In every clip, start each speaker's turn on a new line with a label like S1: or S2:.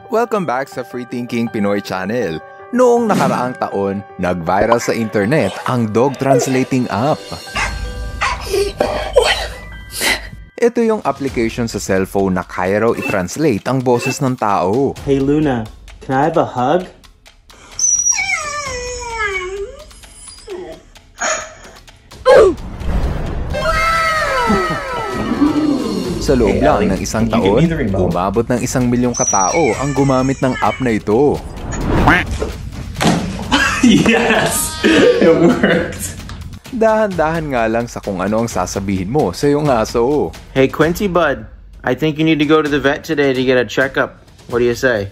S1: Welcome back sa Free Thinking Pinoy Channel. Noong nakaraang taon, nag-viral sa internet ang dog translating app. Ito yung application sa cellphone na kaya raw i-translate ang boses ng tao.
S2: Hey Luna, can I have a hug?
S1: Sa loob lang ng isang taon, umabot ng 1 milyong katao ang gumamit ng app na ito.
S2: Yes! It worked!
S1: Dahan-dahan nga lang sa kung ano ang sasabihin mo sa iyong aso.
S3: Hey Quincy bud, I think you need to go to the vet today to get a checkup. What do you say?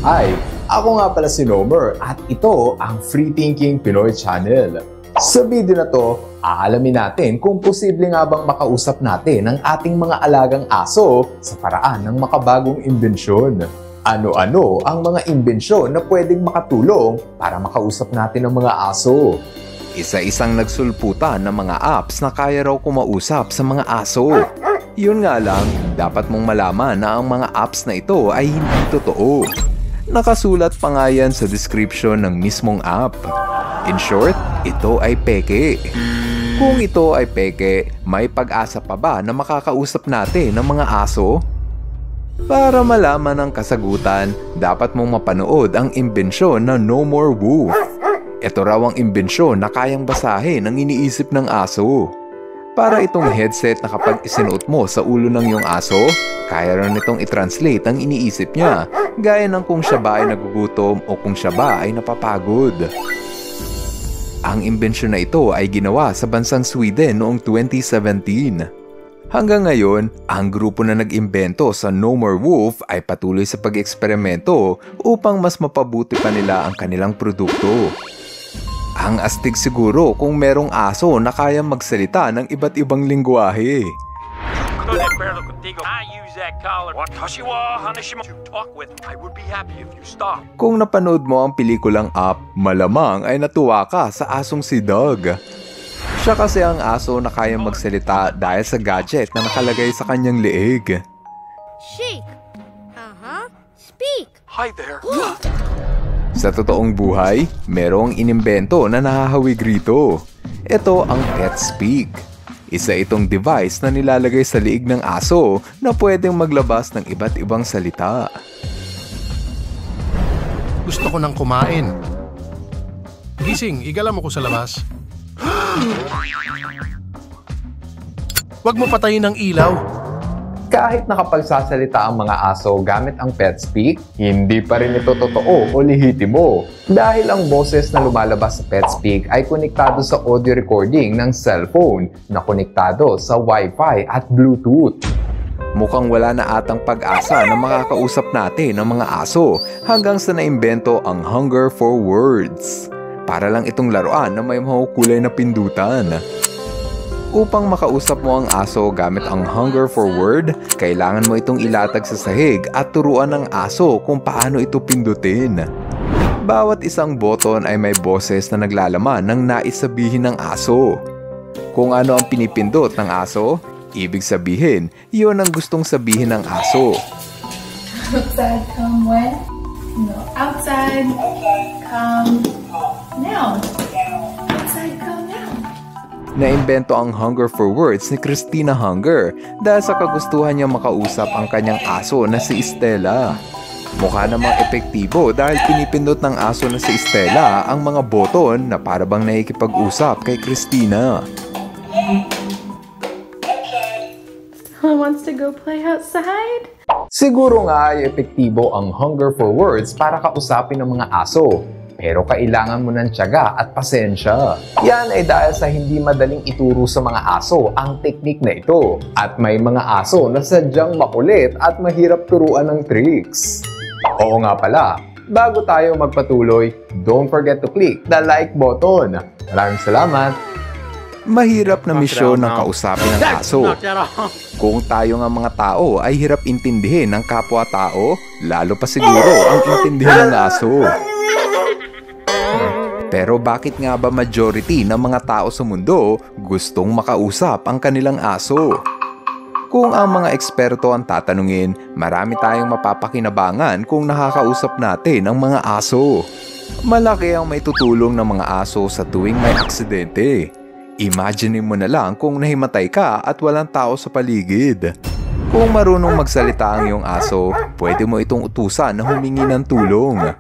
S1: Hi, ako nga pala si Nomer at ito ang Free Thinking Pinoy Channel. Sa video na to, aalamin natin kung posible nga bang makausap natin ang ating mga alagang aso sa paraan ng makabagong imbensyon. Ano-ano ang mga imbensyon na pwedeng makatulong para makausap natin ang mga aso? Isa-isang nagsulputan ng mga apps na kaya raw kumausap sa mga aso. Yun nga lang, dapat mong malaman na ang mga apps na ito ay hindi totoo. Nakasulat pa nga yan sa description ng mismong app. In short, ito ay peke. Kung ito ay peke, may pag-asa pa ba na makakausap natin ng mga aso? Para malaman ang kasagutan, dapat mong mapanood ang imbensyon na No More Woof. Ito raw ang imbensyon na kayang basahin ang iniisip ng aso. Para itong headset na kapag isinuot mo sa ulo ng iyong aso, kaya rin itong i-translate ang iniisip niya, gaya ng kung siya ba ay nagugutom o kung siya ba ay napapagod. Ang imbensyon na ito ay ginawa sa bansang Sweden noong 2017. Hanggang ngayon, ang grupo na nag-imbento sa No More Woof ay patuloy sa pag-eksperimento upang mas mapabuti pa nila ang kanilang produkto. Ang astig siguro kung merong aso na kayang magsalita ng iba't ibang lingwahe. Kung napanood mo ang pelikulang Up, malamang ay natuwa ka sa asong si Doug. Siya kasi ang aso na kayang magsalita dahil sa gadget na nakalagay sa kanyang leeg.
S4: Shake. Speak.
S5: Hi there.
S1: Sa totoong buhay, merong inimbento na nahahawig rito. Ito ang Pet Speak. Isa itong device na nilalagay sa liig ng aso na pwedeng maglabas ng iba't ibang salita.
S5: Gusto ko nang kumain. Gising, igala mo ko sa labas. Huwag mo patayin ang ilaw.
S1: Kahit nakapagsasalita ang mga aso gamit ang Pet Speak, hindi pa rin ito totoo o lehitimo dahil ang boses na lumalabas sa Pet Speak ay konektado sa audio recording ng cellphone na konektado sa Wi-Fi at Bluetooth. Mukhang wala na atang pag-asa na makakausap natin ang mga aso hanggang sa naimbento ang Hunger for Words. Para lang itong laruan na may mahukulay na pindutan. Upang makausap mo ang aso gamit ang Hunger for Word, kailangan mo itong ilatag sa sahig at turuan ng aso kung paano ito pindutin. Bawat isang button ay may boses na naglalaman ng nais sabihin ng aso. Kung ano ang pinipindot ng aso, ibig sabihin, iyon ang gustong sabihin ng aso.
S6: Outside come when? No. Outside come now. Outside come now.
S1: Naimbento ang Hunger for Words ni Christina Hunger dahil sa kagustuhan niyang makausap ang kanyang aso na si Stella. Mukha namang epektibo dahil pinipindot ng aso na si Stella ang mga button na parabang nakikipag-usap kay Christina.
S6: Stella wants to go play outside.
S1: Siguro nga ay epektibo ang Hunger for Words para kausapin ng mga aso. Pero kailangan mo ng tiyaga at pasensya. Yan ay dahil sa hindi madaling ituro sa mga aso ang teknik na ito. At may mga aso na sadyang makulit at mahirap turuan ng tricks. Oo nga pala, bago tayo magpatuloy, don't forget to click the like button. Maraming salamat! Mahirap na misyon ng kausapin ng aso. Kung tayo nga mga tao ay hirap intindihin ng kapwa-tao, lalo pa siguro ang intindihan ng aso. Pero bakit nga ba majority ng mga tao sa mundo gustong makausap ang kanilang aso? Kung ang mga eksperto ang tatanungin, marami tayong mapapakinabangan kung nakakausap natin ang mga aso. Malaki ang may tutulong ng mga aso sa tuwing may aksidente. Imagine mo na lang kung nahimatay ka at walang tao sa paligid. Kung marunong magsalita ang iyong aso, pwede mo itong utusan na humingi ng tulong.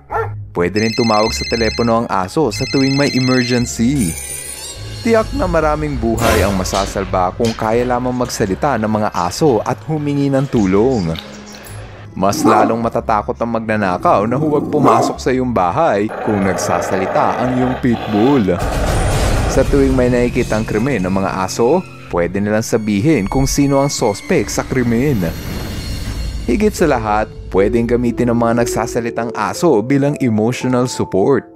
S1: Pwede rin tumawag sa telepono ang aso sa tuwing may emergency. Tiyak na maraming buhay ang masasalba kung kaya lamang magsalita ng mga aso at humingi ng tulong. Mas lalong matatakot ang magnanakaw na huwag pumasok sa iyong bahay kung nagsasalita ang iyong pitbull. Sa tuwing may nakikitang krimen ng mga aso, pwede nilang sabihin kung sino ang suspect sa krimen. Higit sa lahat, pwedeng gamitin ng mga nagsasalitang aso bilang emotional support.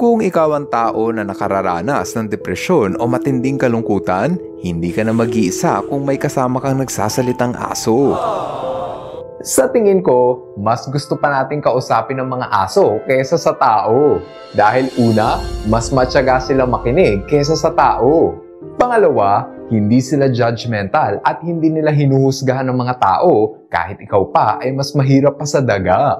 S1: Kung ikaw ang tao na nakararanas ng depresyon o matinding kalungkutan, hindi ka na mag-iisa kung may kasama kang nagsasalitang aso. Sa tingin ko, mas gusto pa nating kausapin ng mga aso kaysa sa tao. Dahil una, mas matyaga sila makinig kaysa sa tao. Pangalawa, hindi sila judgmental at hindi nila hinuhusgahan ng mga tao kahit ikaw pa ay mas mahirap pa sa daga.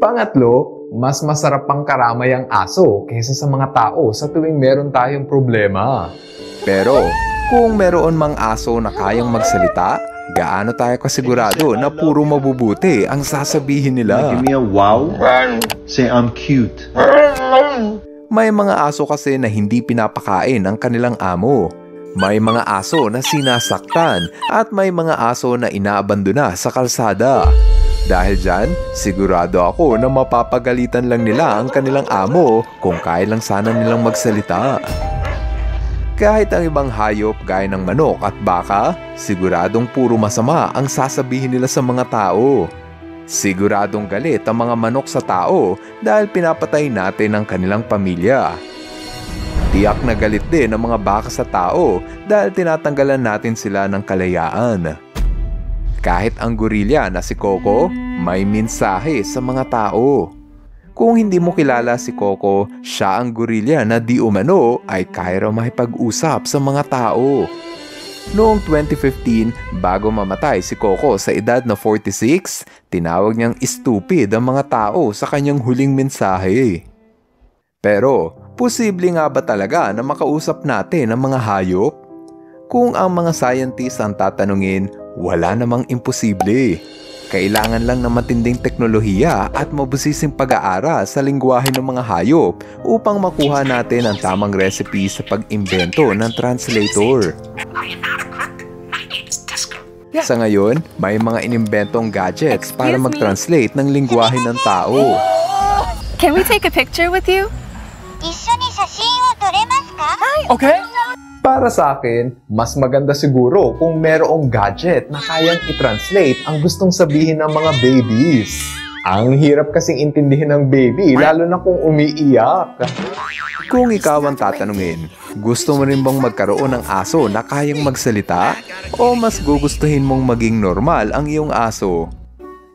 S1: Pangatlo, mas masarap pang karamay ang aso kaysa sa mga tao sa tuwing meron tayong problema. Pero, kung meron mang aso na kayang magsalita, gaano tayo kasigurado na puro mabubuti ang sasabihin nila?
S7: Give me a wow. Say I'm cute.
S1: May mga aso kasi na hindi pinapakain ang kanilang amo. May mga aso na sinasaktan at may mga aso na inaabandona sa kalsada. Dahil dyan, sigurado ako na mapapagalitan lang nila ang kanilang amo kung kaya lang sana nilang magsalita. Kahit ang ibang hayop gaya ng manok at baka, siguradong puro masama ang sasabihin nila sa mga tao. Siguradong galit ang mga manok sa tao dahil pinapatay natin ang kanilang pamilya. Tiyak na galit din ang mga baka sa tao dahil tinatanggalan natin sila ng kalayaan. Kahit ang gorilla na si Coco, may mensahe sa mga tao. Kung hindi mo kilala si Coco, siya ang gorilla na di umano ay kaya raw makipag-usap sa mga tao. Noong 2015, bago mamatay si Coco sa edad na 46, tinawag niyang stupid ang mga tao sa kanyang huling mensahe. Pero, posible nga ba talaga na makausap natin ang mga hayop? Kung ang mga scientists ang tatanungin, wala namang imposible. Kailangan lang ng matinding teknolohiya at mabusising pag-aaral sa lingwahe ng mga hayop upang makuha natin ang tamang recipe sa pag-imbento ng translator. Sa ngayon, may mga inimbentong gadgets para mag-translate ng lingwahe ng tao.
S6: Can we take a picture with you?
S4: Okay.
S1: Para sa akin, mas maganda siguro kung merong gadget na kayang i-translate ang gustong sabihin ng mga babies. Ang hirap kasing intindihin ng baby, lalo na kung umiiyak. Kung ikaw ang tatanungin, gusto mo rin bang magkaroon ng aso na kayang magsalita? O mas gugustuhin mong maging normal ang iyong aso?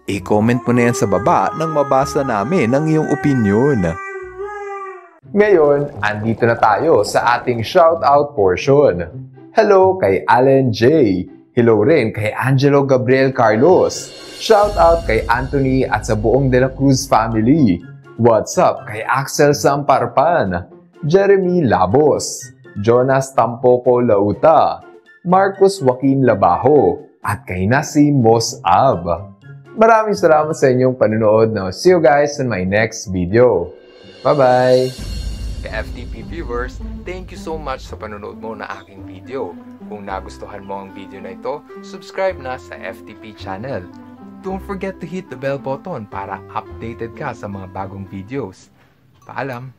S1: I-comment mo na yan sa baba nang mabasa namin ang iyong opinion. Ngayon, andito na tayo sa ating shoutout portion. Hello kay Allen J. Hello rin kay Angelo Gabriel Carlos. Shoutout kay Anthony at sa buong De La Cruz family. What's up kay Axel Samparpan, Jeremy Labos, Jonas Tampoco Lauta, Marcos Joaquin Labajo, at kay Nasim Mosab. Maraming salamat sa inyong panunood. Now, see you guys in my next video. Bye-bye! FTP viewers, thank you so much sa panonood mo na aking video. Kung nagustuhan mo ang video na ito, subscribe na sa FTP channel. Don't forget to hit the bell button para updated ka sa mga bagong videos. Paalam!